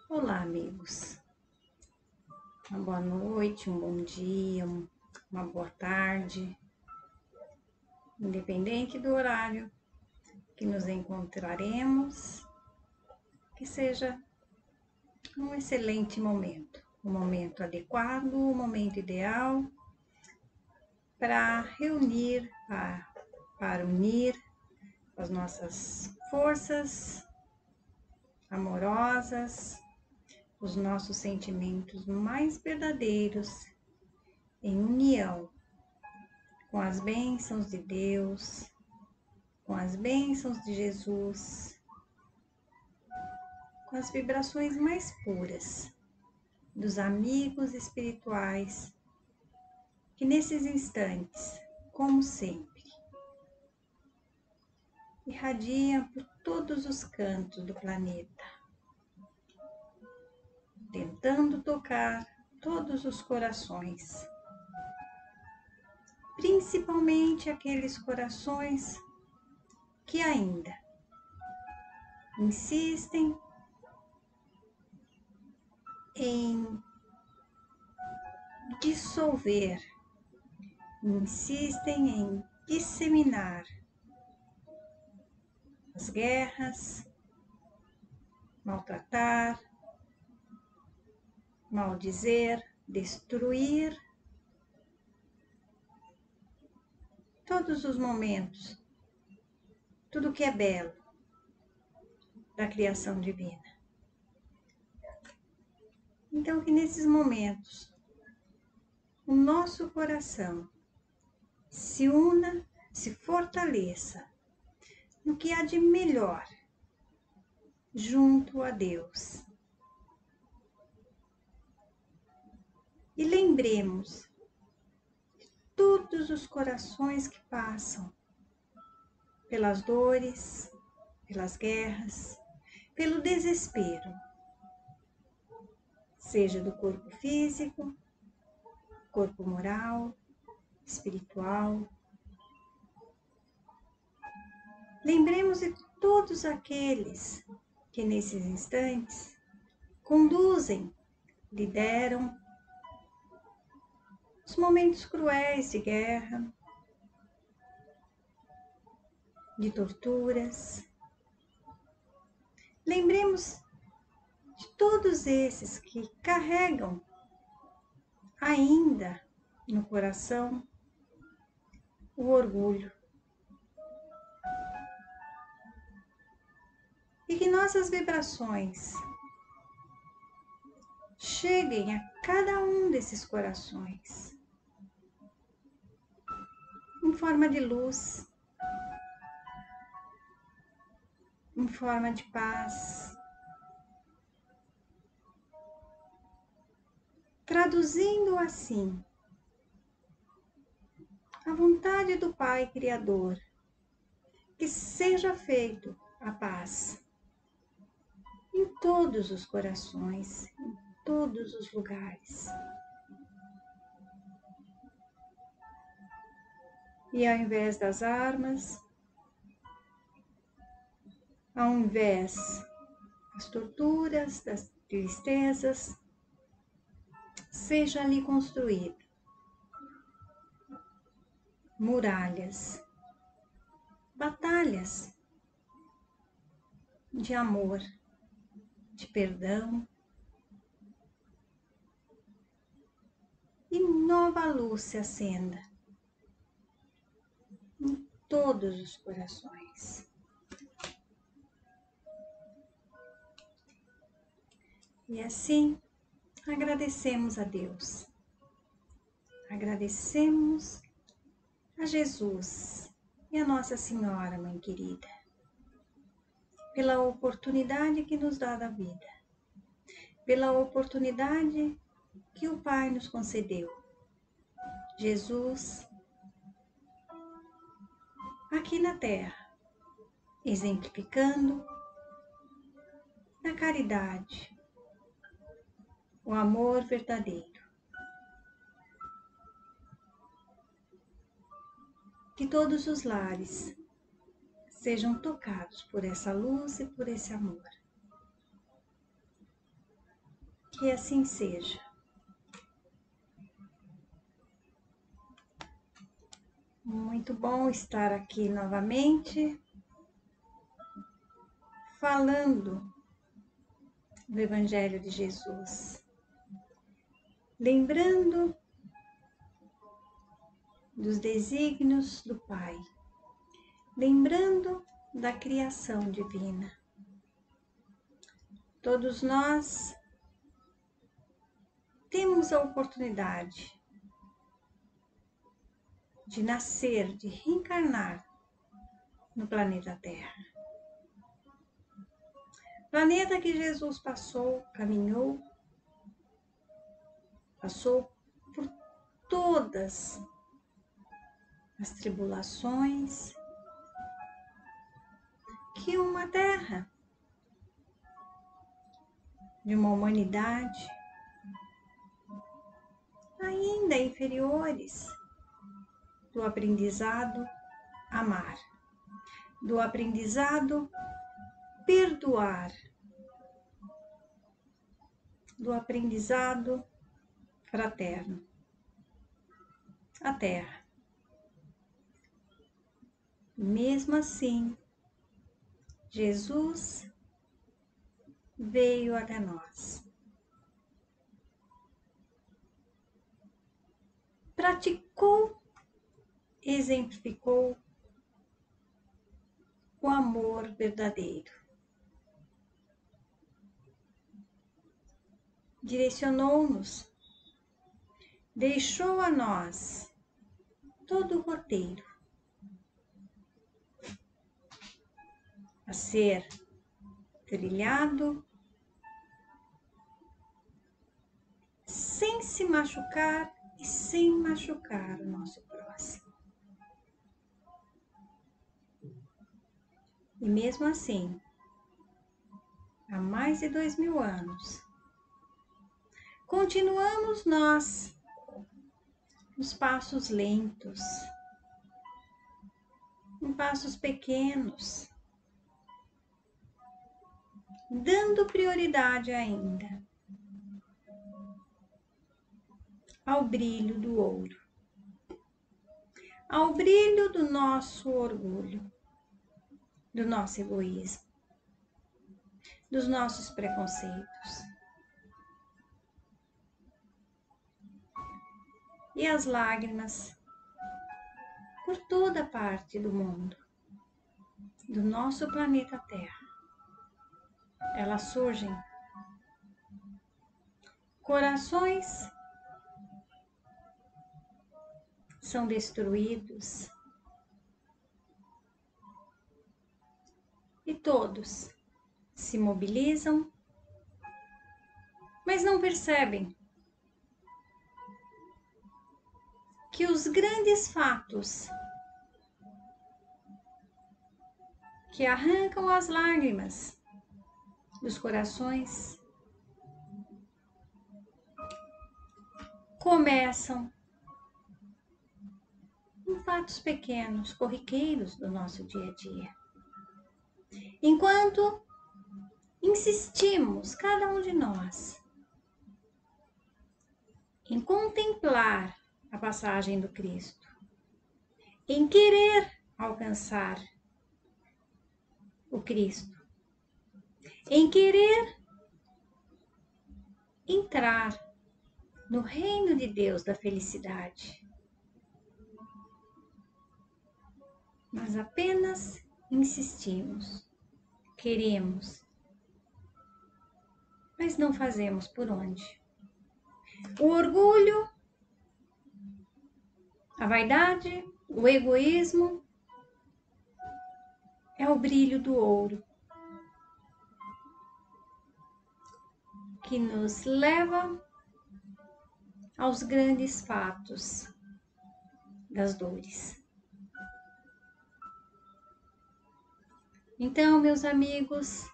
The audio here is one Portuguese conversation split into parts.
Olá, amigos. Uma boa noite, um bom dia, uma boa tarde, independente do horário que nos encontraremos, que seja um excelente momento, um momento adequado, um momento ideal para reunir, para unir as nossas forças amorosas, os nossos sentimentos mais verdadeiros em união com as bênçãos de Deus, com as bênçãos de Jesus, com as vibrações mais puras dos amigos espirituais que nesses instantes, como sempre, irradiam por todos os cantos do planeta, tentando tocar todos os corações, principalmente aqueles corações que ainda insistem em dissolver, insistem em disseminar as guerras, maltratar, maldizer, destruir todos os momentos, tudo que é belo da criação divina. Então, que nesses momentos o nosso coração se una, se fortaleça no que há de melhor junto a Deus. E lembremos de todos os corações que passam pelas dores, pelas guerras, pelo desespero, seja do corpo físico, corpo moral, espiritual. Lembremos de todos aqueles que nesses instantes conduzem, lideram os momentos cruéis de guerra, de torturas. Lembremos de todos esses que carregam ainda no coração o orgulho. E que nossas vibrações cheguem a cada um desses corações em forma de luz, em forma de paz, traduzindo assim a vontade do Pai Criador, que seja feito a paz em todos os corações, em todos os lugares. E ao invés das armas, ao invés das torturas, das tristezas, seja ali construído muralhas, batalhas de amor, de perdão, e nova luz se acenda em todos os corações. E assim, agradecemos a Deus, agradecemos a Jesus e a Nossa Senhora, Mãe querida, pela oportunidade que nos dá da vida, pela oportunidade que o Pai nos concedeu. Jesus, aqui na Terra, exemplificando a caridade, o amor verdadeiro. Que todos os lares sejam tocados por essa luz e por esse amor. Que assim seja. Muito bom estar aqui novamente, falando do Evangelho de Jesus, lembrando dos desígnios do Pai, lembrando da criação divina. Todos nós temos a oportunidade de nascer, de reencarnar no planeta Terra. Planeta que Jesus caminhou, passou por todas as tribulações que uma terra de uma humanidade ainda inferiores do aprendizado amar, do aprendizado perdoar, do aprendizado fraterno. A Terra. Mesmo assim, Jesus veio até nós. Praticou, exemplificou o amor verdadeiro. Direcionou-nos, deixou a nós todo o roteiro a ser trilhado sem se machucar e sem machucar o nosso próximo. E mesmo assim, há mais de 2000 anos, continuamos nós nos passos lentos, em passos pequenos, dando prioridade ainda ao brilho do ouro, ao brilho do nosso orgulho, do nosso egoísmo, dos nossos preconceitos. E as lágrimas por toda parte do mundo, do nosso planeta Terra. Elas surgem. Corações são destruídos. E todos se mobilizam, mas não percebem que os grandes fatos que arrancam as lágrimas dos corações começam em fatos pequenos, corriqueiros do nosso dia a dia. Enquanto insistimos, cada um de nós, em contemplar a passagem do Cristo, em querer alcançar o Cristo, em querer entrar no reino de Deus da felicidade, nós apenas insistimos, queremos, mas não fazemos por onde. O orgulho, a vaidade, o egoísmo é o brilho do ouro que nos leva aos grandes fatos das dores. Então, meus amigos,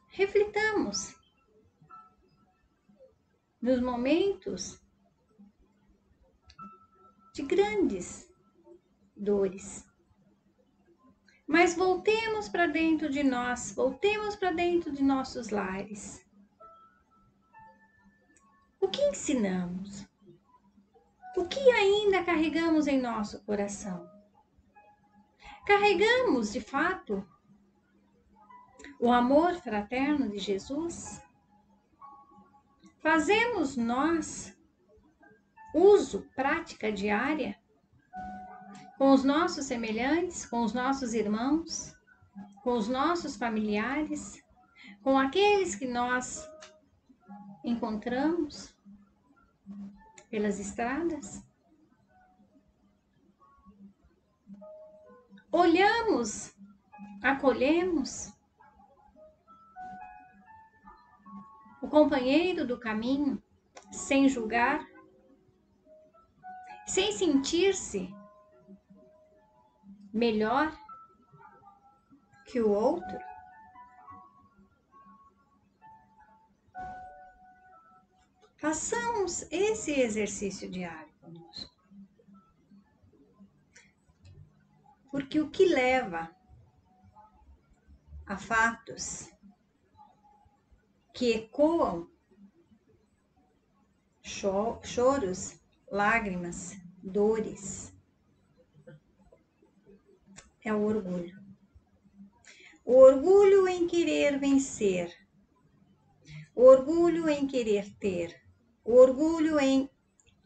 reflitamos nos momentos de grandes dores. Mas voltemos para dentro de nós, voltemos para dentro de nossos lares. O que ensinamos? O que ainda carregamos em nosso coração? Carregamos, de fato, o amor fraterno de Jesus? Fazemos nós uso, prática diária com os nossos semelhantes, com os nossos irmãos, com os nossos familiares, com aqueles que nós encontramos pelas estradas? Olhamos, acolhemos o companheiro do caminho sem julgar, sem sentir-se melhor que o outro? Façamos esse exercício diário conosco. Porque o que leva a fatos que ecoam choros, lágrimas, dores, é o orgulho. O orgulho em querer vencer, o orgulho em querer ter, o orgulho em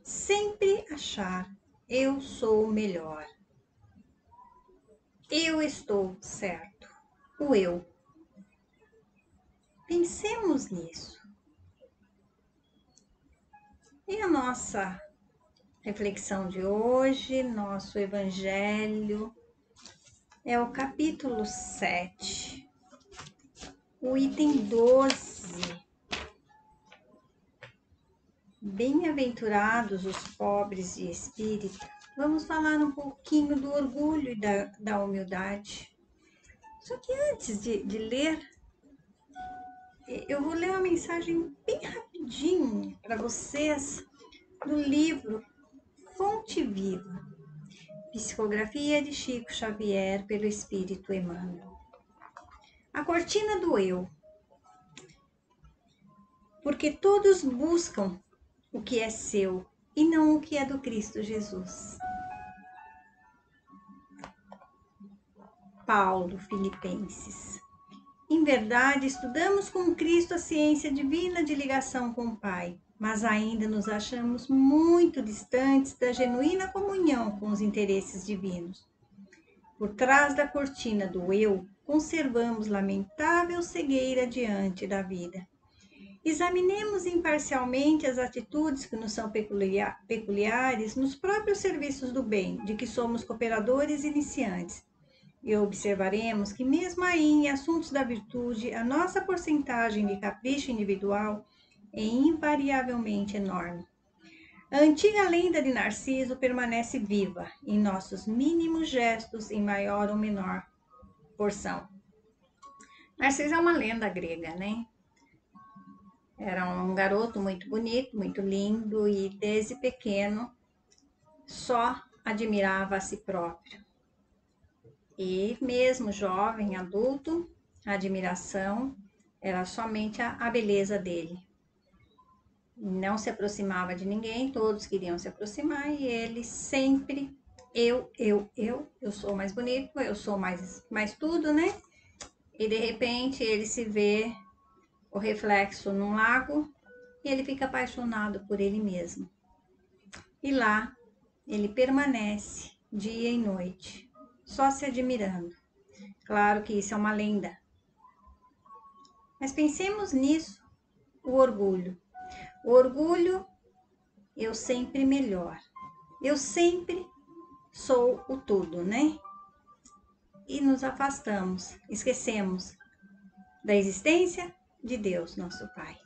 sempre achar eu sou melhor, eu estou certo, o eu. Pensemos nisso. E a nossa reflexão de hoje, nosso evangelho, é o capítulo 7, o item 12. Bem-aventurados os pobres de espírito. Vamos falar um pouquinho do orgulho e da humildade. Só que antes de ler, eu vou ler uma mensagem bem rapidinho para vocês do livro Fonte Viva, Psicografia de Chico Xavier pelo Espírito Emmanuel. A cortina do eu. Porque todos buscam o que é seu e não o que é do Cristo Jesus. Paulo, Filipenses. Em verdade, estudamos com Cristo a ciência divina de ligação com o Pai, mas ainda nos achamos muito distantes da genuína comunhão com os interesses divinos. Por trás da cortina do eu, conservamos lamentável cegueira diante da vida. Examinemos imparcialmente as atitudes que nos são peculiares nos próprios serviços do bem, de que somos cooperadores iniciantes. E observaremos que mesmo aí, em assuntos da virtude, a nossa porcentagem de capricho individual é invariavelmente enorme. A antiga lenda de Narciso permanece viva em nossos mínimos gestos, em maior ou menor porção. Narciso é uma lenda grega, né? Era um garoto muito bonito, muito lindo e desde pequeno só admirava a si próprio. E mesmo jovem, adulto, a admiração era somente a beleza dele. Não se aproximava de ninguém, todos queriam se aproximar e ele sempre eu sou mais bonito, eu sou mais tudo, né? E de repente ele se vê o reflexo num lago e ele fica apaixonado por ele mesmo. E lá ele permanece dia e noite, só se admirando. Claro que isso é uma lenda. Mas pensemos nisso, o orgulho. O orgulho, eu sempre melhor. Eu sempre sou o tudo, né? E nos afastamos, esquecemos da existência de Deus, nosso Pai.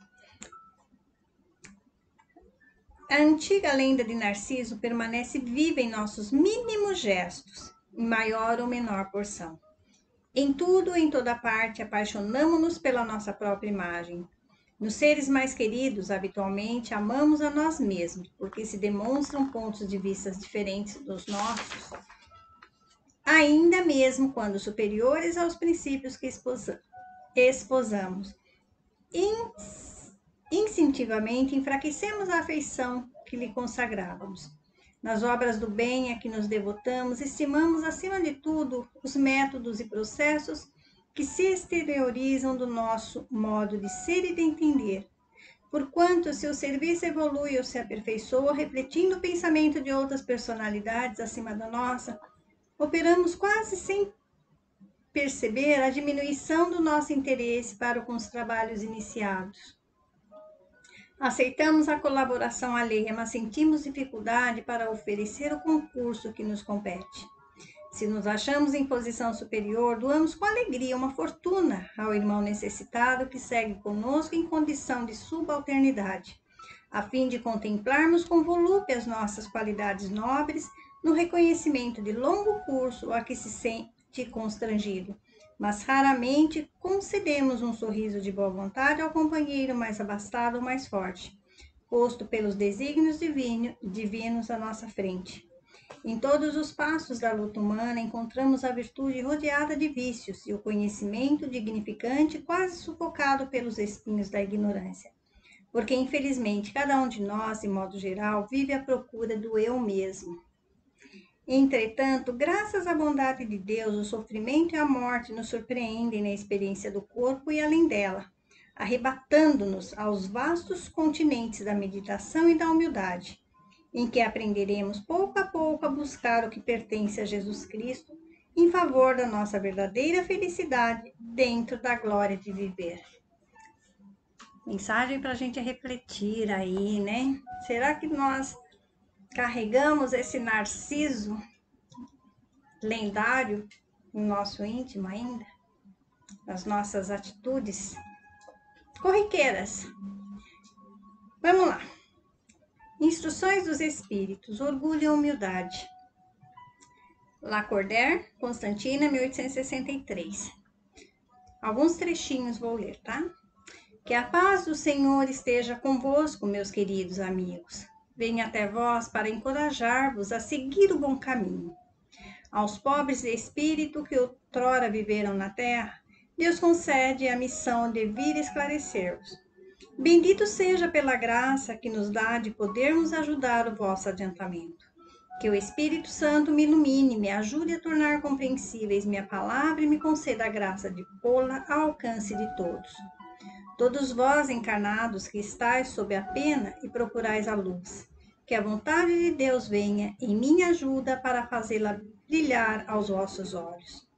A antiga lenda de Narciso permanece viva em nossos mínimos gestos, em maior ou menor porção. Em tudo, em toda parte, apaixonamo-nos pela nossa própria imagem. Nos seres mais queridos, habitualmente, amamos a nós mesmos, porque se demonstram pontos de vista diferentes dos nossos, ainda mesmo quando superiores aos princípios que esposamos. instintivamente enfraquecemos a afeição que lhe consagrávamos. Nas obras do bem a que nos devotamos, estimamos, acima de tudo, os métodos e processos que se exteriorizam do nosso modo de ser e de entender. Porquanto, se o serviço evolui ou se aperfeiçoa, refletindo o pensamento de outras personalidades acima da nossa, operamos quase sem perceber a diminuição do nosso interesse para com os trabalhos iniciados. Aceitamos a colaboração alheia, mas sentimos dificuldade para oferecer o concurso que nos compete. Se nos achamos em posição superior, doamos com alegria uma fortuna ao irmão necessitado que segue conosco em condição de subalternidade, a fim de contemplarmos com volúpia as nossas qualidades nobres no reconhecimento de longo curso a que se sente constrangido. Mas raramente concedemos um sorriso de boa vontade ao companheiro mais abastado ou mais forte, posto pelos desígnios divinos à nossa frente. Em todos os passos da luta humana encontramos a virtude rodeada de vícios e o conhecimento dignificante quase sufocado pelos espinhos da ignorância. Porque, infelizmente, cada um de nós, de modo geral, vive à procura do eu mesmo. Entretanto, graças à bondade de Deus, o sofrimento e a morte nos surpreendem na experiência do corpo e além dela, arrebatando-nos aos vastos continentes da meditação e da humildade, em que aprenderemos pouco a pouco a buscar o que pertence a Jesus Cristo em favor da nossa verdadeira felicidade dentro da glória de viver. Mensagem para a gente refletir aí, né? Será que nós carregamos esse narciso lendário no nosso íntimo ainda? Nas nossas atitudes corriqueiras? Vamos lá. Instruções dos Espíritos, orgulho e humildade. Lacordaire, Constantina, 1863. Alguns trechinhos vou ler, tá? Que a paz do Senhor esteja convosco, meus queridos amigos. Venho até vós para encorajar-vos a seguir o bom caminho. Aos pobres de espírito que outrora viveram na terra, Deus concede a missão de vir esclarecer-vos. Bendito seja pela graça que nos dá de podermos ajudar o vosso adiantamento. Que o Espírito Santo me ilumine, me ajude a tornar compreensíveis minha palavra e me conceda a graça de pô-la ao alcance de todos. Todos vós, encarnados, que estáis sob a pena e procurais a luz, que a vontade de Deus venha em minha ajuda para fazê-la brilhar aos vossos olhos.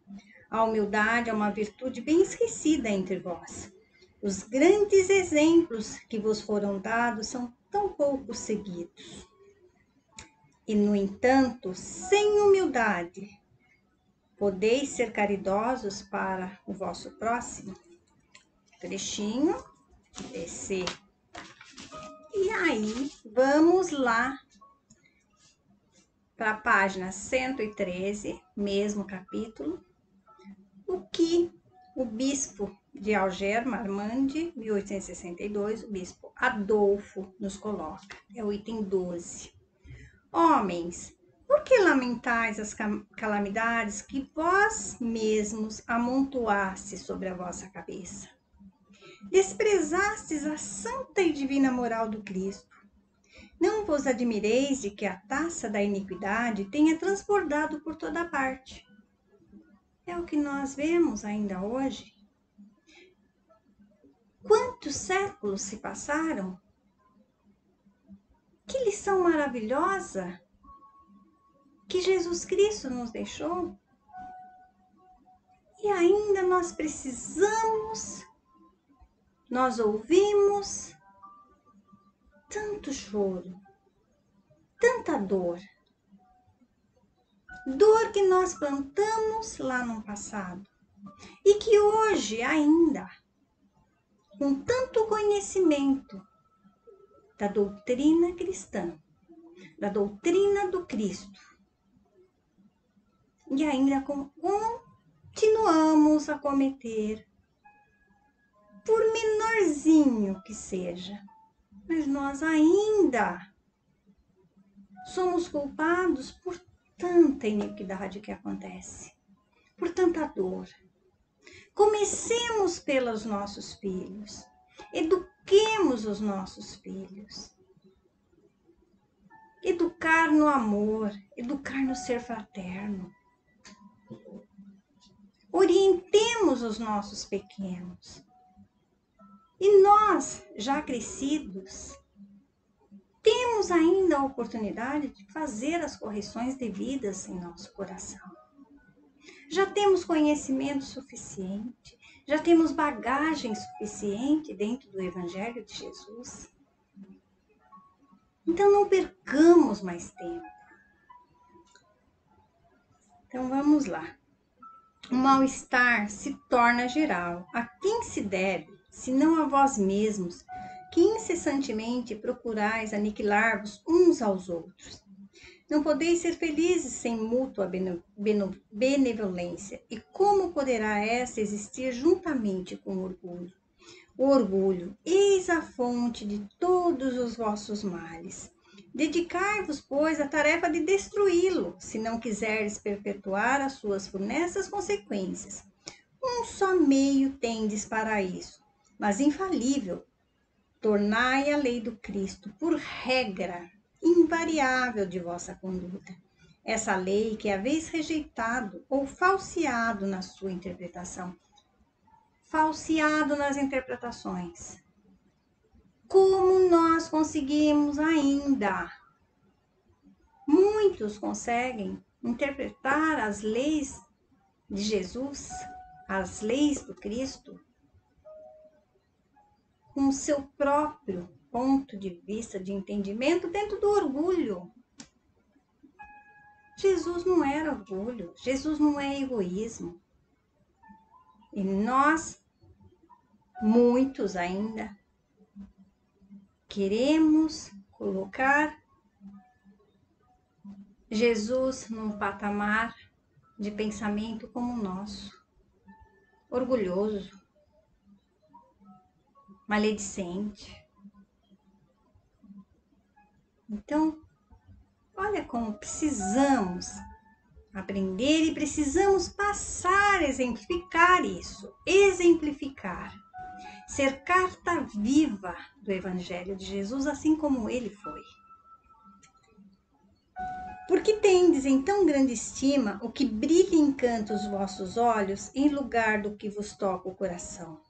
A humildade é uma virtude bem esquecida entre vós. Os grandes exemplos que vos foram dados são tão pouco seguidos. E, no entanto, sem humildade, podeis ser caridosos para o vosso próximo? Trechinho desse. E aí, vamos lá para a página 113, mesmo capítulo, o que o bispo de Alger, Marmande, 1862, o bispo Adolfo nos coloca. É o item 12. Homens, por que lamentais as calamidades que vós mesmos amontoaste sobre a vossa cabeça? Desprezastes a santa e divina moral do Cristo. Não vos admireis de que a taça da iniquidade tenha transbordado por toda parte. É o que nós vemos ainda hoje. Quantos séculos se passaram? Que lição maravilhosa que Jesus Cristo nos deixou. E ainda nós ouvimos tanto choro, tanta dor. Dor que nós plantamos lá no passado e que hoje ainda, com tanto conhecimento da doutrina cristã, da doutrina do Cristo, e ainda continuamos a cometer, por menorzinho que seja, mas nós ainda somos culpados por tanta iniquidade que acontece, por tanta dor. Comecemos pelos nossos filhos, eduquemos os nossos filhos. Educar no amor, educar no ser fraterno. Orientemos os nossos pequenos. E nós, já crescidos, temos ainda a oportunidade de fazer as correções devidas em nosso coração. Já temos conhecimento suficiente, já temos bagagem suficiente dentro do Evangelho de Jesus. Então não percamos mais tempo. Então vamos lá. O mal-estar se torna geral. A quem se deve, senão a vós mesmos, que incessantemente procurais aniquilar-vos uns aos outros? Não podeis ser felizes sem mútua benevolência. E como poderá essa existir juntamente com o orgulho? O orgulho, eis a fonte de todos os vossos males. Dedicai-vos, pois, à tarefa de destruí-lo, se não quiseres perpetuar as suas funestas consequências. Um só meio tendes para isso, mas infalível. Tornai a lei do Cristo por regra invariável de vossa conduta. Essa lei que haveis rejeitado ou falseado na sua interpretação. Falseado nas interpretações. Como nós conseguimos ainda? Muitos conseguem interpretar as leis de Jesus, as leis do Cristo, com o seu próprio ponto de vista de entendimento dentro do orgulho. Jesus não era orgulho, Jesus não é egoísmo. E nós, muitos ainda, queremos colocar Jesus num patamar de pensamento como o nosso, orgulhoso, maledicente. Então, olha como precisamos aprender e precisamos passar a exemplificar isso, exemplificar, ser carta viva do Evangelho de Jesus, assim como ele foi. Porque tendes em tão grande estima o que brilha e encanta os vossos olhos em lugar do que vos toca o coração.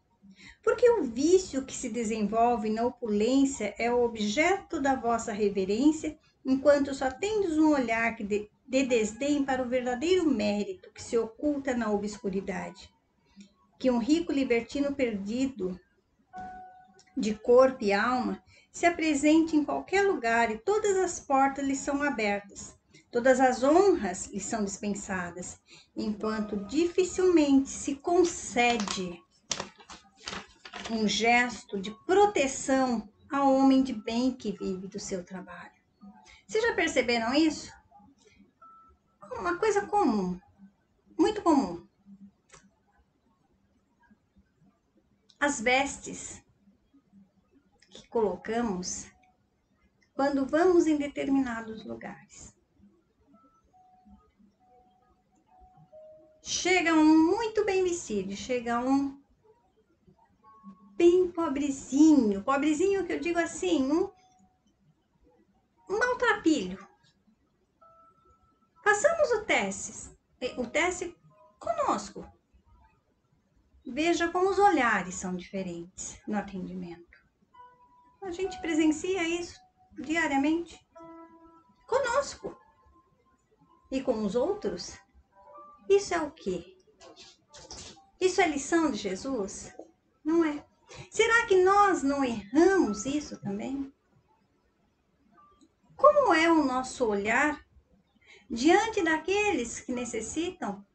Porque o vício que se desenvolve na opulência é o objeto da vossa reverência, enquanto só tendes um olhar de desdém para o verdadeiro mérito que se oculta na obscuridade. Que um rico libertino perdido de corpo e alma se apresente em qualquer lugar e todas as portas lhe são abertas. Todas as honras lhe são dispensadas, enquanto dificilmente se concede um gesto de proteção ao homem de bem que vive do seu trabalho. Vocês já perceberam isso? Uma coisa comum, muito comum. As vestes que colocamos quando vamos em determinados lugares. Chega um muito bem vestido, chega um bem pobrezinho que eu digo assim, um maltrapilho. Passamos o teste conosco. Veja como os olhares são diferentes no atendimento. A gente presencia isso diariamente conosco e com os outros. Isso é o quê? Isso é lição de Jesus? Não é. Será que nós não erramos isso também? Como é o nosso olhar diante daqueles que necessitam?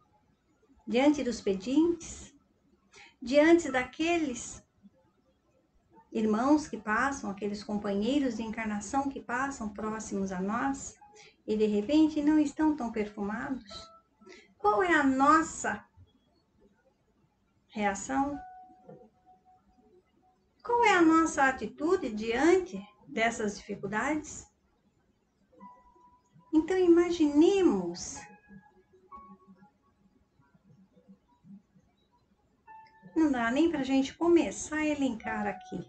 Diante dos pedintes? Diante daqueles irmãos que passam, aqueles companheiros de encarnação que passam próximos a nós e de repente não estão tão perfumados? Qual é a nossa reação? Qual é a nossa atitude diante dessas dificuldades? Então imaginemos não dá nem para a gente começar a elencar aqui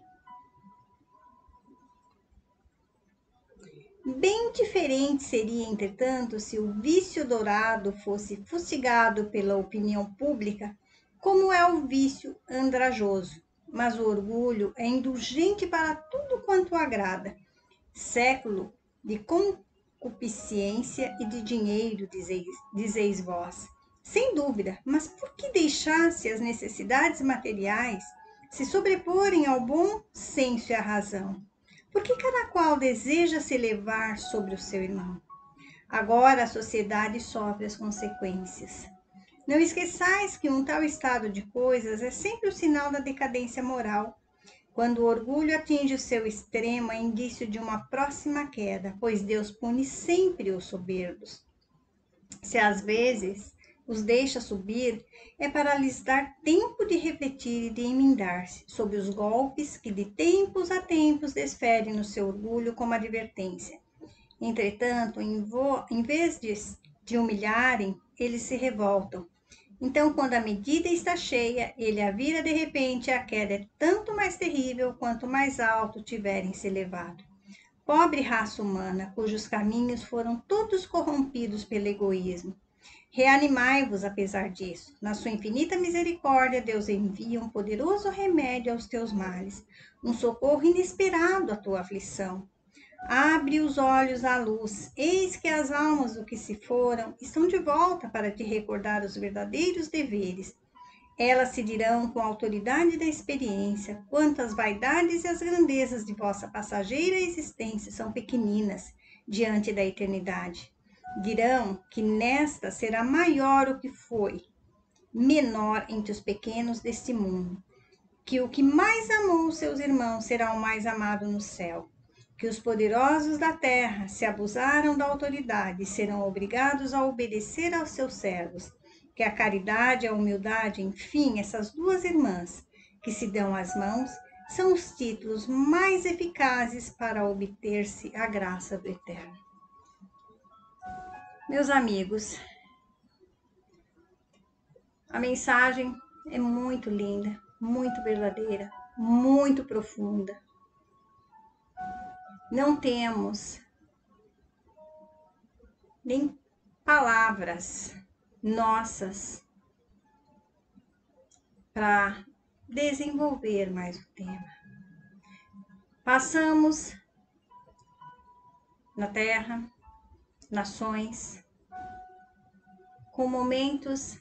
Bem diferente seria, entretanto, se o vício dourado fosse fustigado pela opinião pública, como é o vício andrajoso. Mas o orgulho é indulgente para tudo quanto agrada. Século de concupiscência e de dinheiro, dizeis vós. Sem dúvida, mas por que deixasse as necessidades materiais se sobreporem ao bom senso e à razão? Porque cada qual deseja se elevar sobre o seu irmão. Agora a sociedade sofre as consequências. Não esqueçais que um tal estado de coisas é sempre o sinal da decadência moral. Quando o orgulho atinge o seu extremo, é indício de uma próxima queda, pois Deus pune sempre os soberbos. Se às vezes os deixa subir, é para lhes dar tempo de refletir e de emendar-se sob os golpes que de tempos a tempos desferem no seu orgulho como advertência. Entretanto, em vez de humilharem, eles se revoltam. Então, quando a medida está cheia, ele a vira de repente, a queda é tanto mais terrível quanto mais alto tiverem se elevado. Pobre raça humana, cujos caminhos foram todos corrompidos pelo egoísmo. Reanimai-vos apesar disso. Na sua infinita misericórdia, Deus envia um poderoso remédio aos teus males, um socorro inesperado à tua aflição. Abre os olhos à luz, eis que as almas do que se foram estão de volta para te recordar os verdadeiros deveres. Elas se dirão com a autoridade da experiência quanto as vaidades e as grandezas de vossa passageira existência são pequeninas diante da eternidade. Dirão que nesta será maior o que foi, menor entre os pequenos deste mundo, que o que mais amou os seus irmãos será o mais amado no céu, que os poderosos da terra se abusaram da autoridade e serão obrigados a obedecer aos seus servos, que a caridade e a humildade, enfim, essas duas irmãs que se dão as mãos, são os títulos mais eficazes para obter-se a graça do Eterno. Meus amigos, a mensagem é muito linda, muito verdadeira, muito profunda. Não temos nem palavras nossas para desenvolver mais o tema. Passamos na Terra, nações, com momentos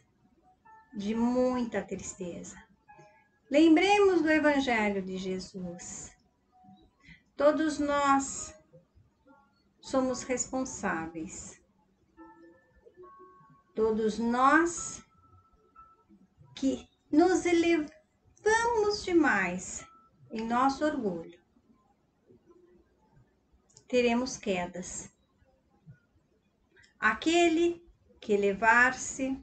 de muita tristeza. Lembremos do Evangelho de Jesus. Todos nós somos responsáveis. Todos nós que nos elevamos demais em nosso orgulho, teremos quedas. Aquele que elevar-se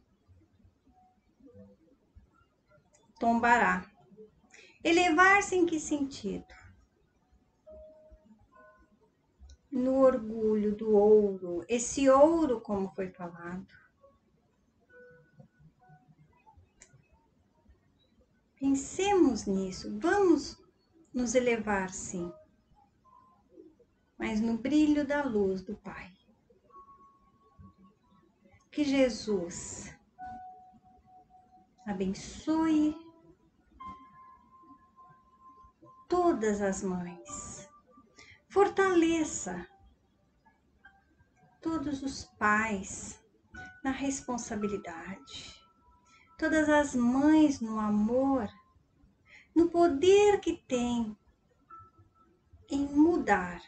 tombará. Elevar-se em que sentido? No orgulho do ouro, esse ouro, como foi falado. Pensemos nisso, vamos nos elevar, sim, mas no brilho da luz do Pai. Que Jesus abençoe todas as mães, fortaleça todos os pais na responsabilidade, todas as mães no amor, no poder que tem em mudar,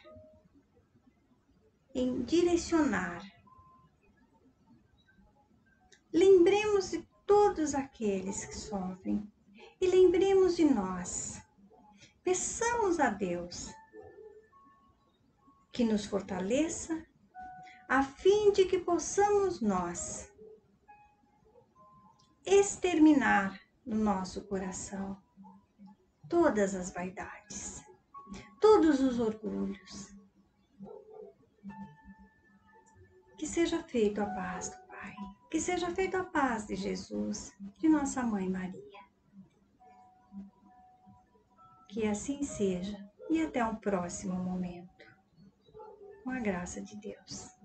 em direcionar. Lembremos de todos aqueles que sofrem e lembremos de nós. Peçamos a Deus que nos fortaleça, a fim de que possamos nós exterminar no nosso coração todas as vaidades, todos os orgulhos. Que seja feita a paz do Pai, que seja feita a paz de Jesus, de nossa Mãe Maria. Que assim seja e até um próximo momento. com a graça de Deus.